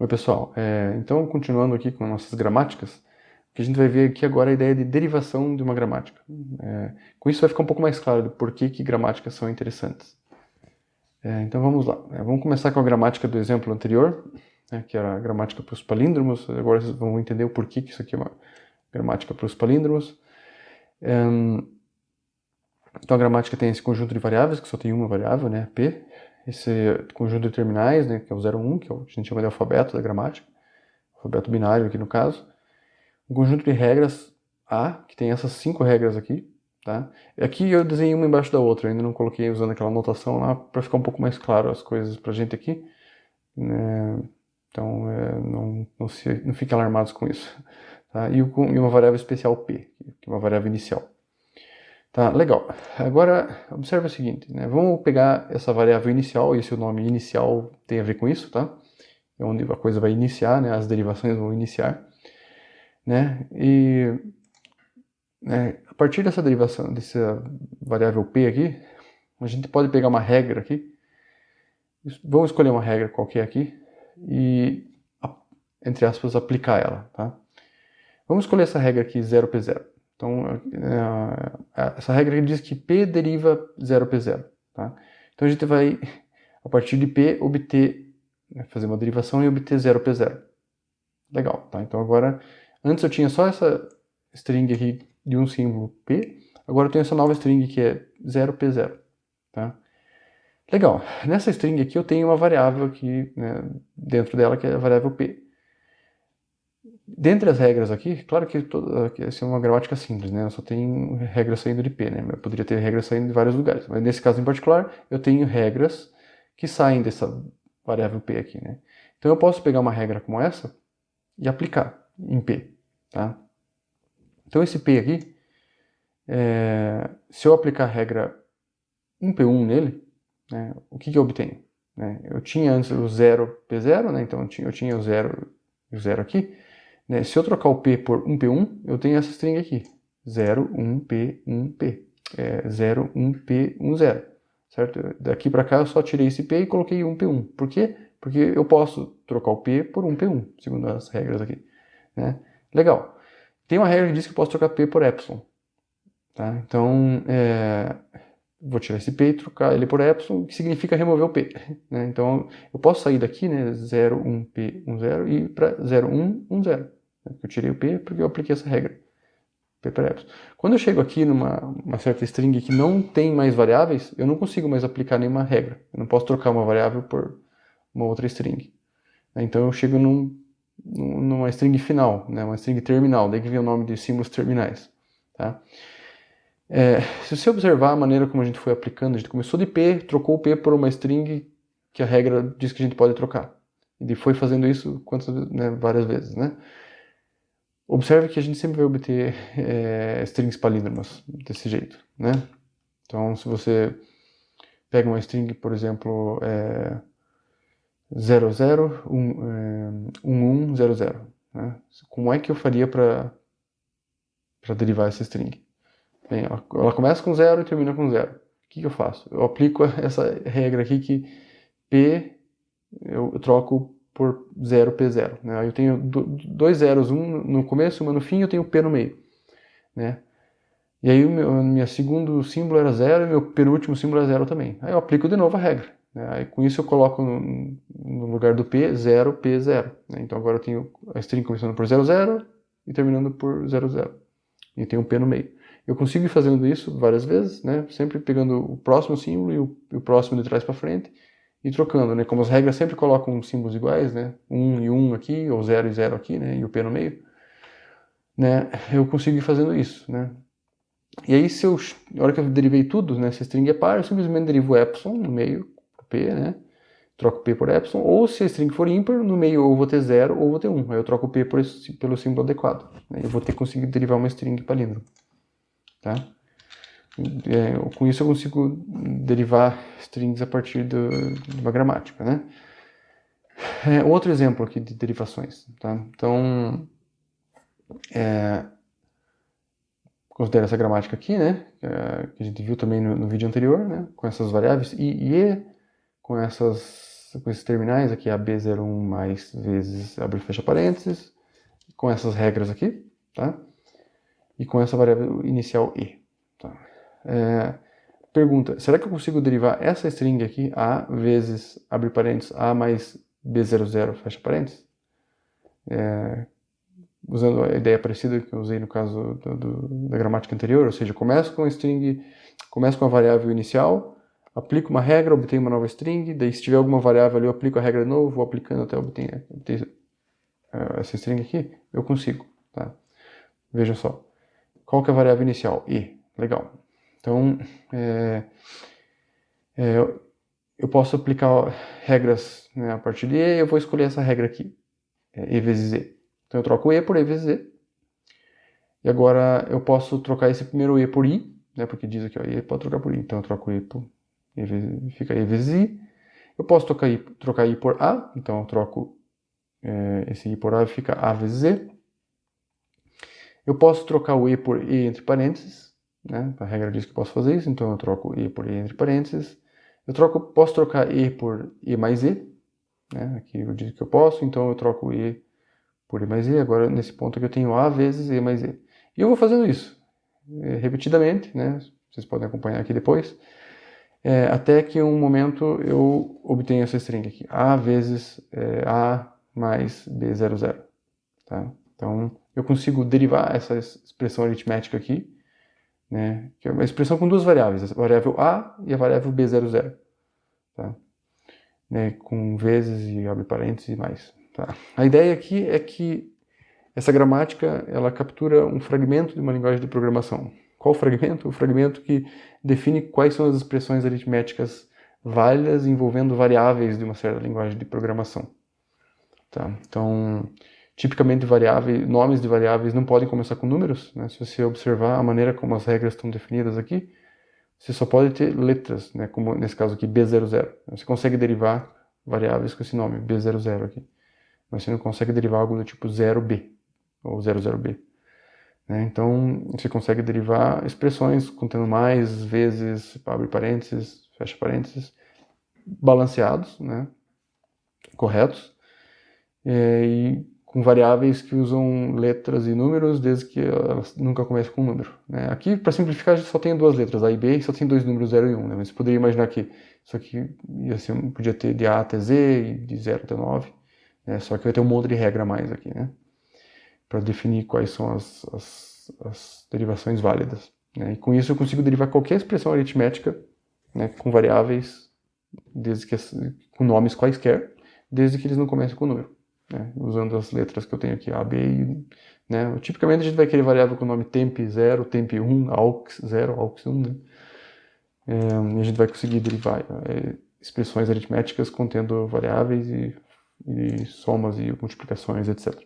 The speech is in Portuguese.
Oi, pessoal. Então, continuando aqui com nossas gramáticas, o que a gente vai ver aqui agora é a ideia de derivação de uma gramática. Com isso vai ficar um pouco mais claro do porquê que gramáticas são interessantes. Então vamos lá. Vamos começar com a gramática do exemplo anterior, que era a gramática para os palíndromos. Agora vocês vão entender o porquê que isso aqui é uma gramática para os palíndromos. Então a gramática tem esse conjunto de variáveis, que só tem uma variável, né, P. Esse conjunto de terminais, né, que é o 0, 1, que a gente chama de alfabeto da gramática. Alfabeto binário aqui no caso. Um conjunto de regras A, que tem essas 5 regras aqui, tá? Aqui eu desenhei uma embaixo da outra, eu ainda não coloquei usando aquela notação lá, para ficar um pouco mais claro as coisas pra gente aqui. Então, não fiquem alarmados com isso. Tá? E uma variável especial P, que é uma variável inicial. Tá, legal. Agora, observe o seguinte, né? Vamos pegar essa variável inicial, e esse nome inicial tem a ver com isso, tá? É onde a coisa vai iniciar, né? As derivações vão iniciar, né? E a partir dessa derivação, dessa variável P aqui, a gente pode pegar uma regra aqui. Vamos escolher uma regra qualquer aqui e, entre aspas, aplicar ela, tá? Vamos escolher essa regra aqui, 0P0. Então, essa regra diz que P deriva 0P0, tá? Então a gente vai, a partir de P, obter, fazer uma derivação e obter 0P0. Legal, tá? Então agora, antes eu tinha só essa string aqui de um símbolo P, agora eu tenho essa nova string que é 0P0, tá? Legal, nessa string aqui eu tenho uma variável aqui, né, dentro dela, que é a variável P. Dentre as regras aqui, claro que essa é uma gramática simples, né? Eu só tenho regras saindo de P, né? Eu poderia ter regras saindo de vários lugares, mas nesse caso em particular, eu tenho regras que saem dessa variável P aqui, né? Então eu posso pegar uma regra como essa e aplicar em P, tá? Então esse P aqui, se eu aplicar a regra 1P1 nele, né, o que eu obtenho? Eu tinha antes o 0P0, né? Então eu tinha o 0 aqui. Se eu trocar o P por 1P1, eu tenho essa string aqui, 0, 1P, 1P, 0, 1P, 1, 0, certo? Daqui para cá eu só tirei esse P e coloquei 1P1. Por quê? Porque eu posso trocar o P por 1P1, segundo as regras aqui, né? Legal. Tem uma regra que diz que eu posso trocar P por epsilon, tá? Então, vou tirar esse P e trocar ele por epsilon, que significa remover o P, né? Então, eu posso sair daqui, né, 0, 1P, 1, 0 e ir para 0, 1, 1, 0. Eu tirei o P porque eu apliquei essa regra. P para epsilon. Quando eu chego aqui numa certa string que não tem mais variáveis, eu não consigo mais aplicar nenhuma regra. Eu não posso trocar uma variável por uma outra string. Então eu chego numa string final, né, uma string terminal, daí que vem o nome de símbolos terminais. Tá? Se você observar a maneira como a gente foi aplicando, a gente começou de P, trocou o P por uma string que a regra diz que a gente pode trocar. E foi fazendo isso várias vezes, né? Observe que a gente sempre vai obter strings palíndromas desse jeito, né? Então, se você pega uma string, por exemplo, 00, 1100, né? Como é que eu faria para derivar essa string? Bem, ela começa com 0 e termina com 0. O que eu faço? Eu aplico essa regra aqui que P eu troco por 0P0. Né? Aí eu tenho dois zeros, um no começo, uma no fim, e eu tenho P no meio. Né? E aí o meu segundo símbolo era 0 e meu penúltimo símbolo é 0 também. Aí eu aplico de novo a regra. Né? Aí com isso eu coloco no lugar do P, 0P0. Né? Então agora eu tenho a string começando por 00 e terminando por 00. E tem um P no meio. Eu consigo ir fazendo isso várias vezes, né? Sempre pegando o próximo símbolo e o próximo de trás para frente e trocando, né? Como as regras sempre colocam símbolos iguais, né? 1 e 1 aqui, ou 0 e 0 aqui, né? E o P no meio, né? Eu consigo ir fazendo isso, né? E aí, na hora que eu derivei tudo, né? Se a string é par, eu simplesmente derivo epsilon no meio, P, né? Troco P por epsilon, ou se a string for ímpar, no meio ou vou ter 0 ou vou ter 1. Aí eu troco P pelo símbolo adequado. Né? Eu vou ter conseguido derivar uma string palíndromo. Tá? Com isso eu consigo derivar strings a partir de uma gramática, né? Outro exemplo aqui de derivações, tá? Então, considera essa gramática aqui, né? Que a gente viu também no vídeo anterior, né? Com essas variáveis I e E, com essas esses terminais aqui, AB01 mais vezes, abre e fecha parênteses, com essas regras aqui, tá? E com essa variável inicial E. Tá? Pergunta, será que eu consigo derivar essa string aqui, A vezes, abre parênteses, A mais B00, fecha parênteses? Usando a ideia parecida que eu usei no caso da gramática anterior, ou seja, começo com a variável inicial, aplico uma regra, obtenho uma nova string, daí se tiver alguma variável ali eu aplico a regra de novo, vou aplicando até obter essa string aqui, eu consigo, tá? Vejam só. Qual que é a variável inicial? E. Legal. Então, eu posso aplicar regras, né, a partir de E, eu vou escolher essa regra aqui, E vezes E. Então eu troco E por E vezes E. E agora eu posso trocar esse primeiro E por I, né, porque diz aqui, ó, E pode trocar por I. Então eu troco E por E vezes, fica E vezes I. Eu posso trocar I por A, então eu troco esse I por A e fica A vezes E. Eu posso trocar o E por E entre parênteses, né? A regra diz que eu posso fazer isso, então eu troco E por E entre parênteses. Posso trocar E por E mais E, né? Aqui eu digo que eu posso, então eu troco E por E mais E. Agora, nesse ponto aqui, eu tenho A vezes E mais E. E eu vou fazendo isso repetidamente, né? Vocês podem acompanhar aqui depois, até que em um momento eu obtenho essa string aqui, A vezes A mais B00. Tá? Então, eu consigo derivar essa expressão aritmética aqui, né? Que é uma expressão com duas variáveis, a variável A e a variável B00. Tá? Né? Com vezes e abre parênteses e mais. Tá? A ideia aqui é que essa gramática ela captura um fragmento de uma linguagem de programação. Qual fragmento? O fragmento que define quais são as expressões aritméticas válidas envolvendo variáveis de uma certa linguagem de programação. Tá? Então, tipicamente nomes de variáveis não podem começar com números, né? Se você observar a maneira como as regras estão definidas aqui, você só pode ter letras, né? Como nesse caso aqui, B00. Você consegue derivar variáveis com esse nome, B00 aqui. Mas você não consegue derivar algo do tipo 0B ou 00B. Né? Então, você consegue derivar expressões contendo mais, vezes, abre parênteses, fecha parênteses, balanceados, né? Corretos, e com variáveis que usam letras e números, desde que elas nunca comecem com um número. Né? Aqui, para simplificar, a gente só tem duas letras, A e B, e só tem dois números, 0 e 1. Né? Mas você poderia imaginar que isso aqui podia ter de A até Z e de 0 até 9. Né? Só que vai ter um monte de regra a mais aqui, né? Para definir quais são as derivações válidas. Né? E com isso eu consigo derivar qualquer expressão aritmética, né, com variáveis, com nomes quaisquer, desde que eles não comecem com número. Né, usando as letras que eu tenho aqui, A, B e... Né, tipicamente a gente vai querer variável com o nome temp0, temp1, aux0, aux1. Né, e a gente vai conseguir derivar expressões aritméticas contendo variáveis e somas e multiplicações, etc.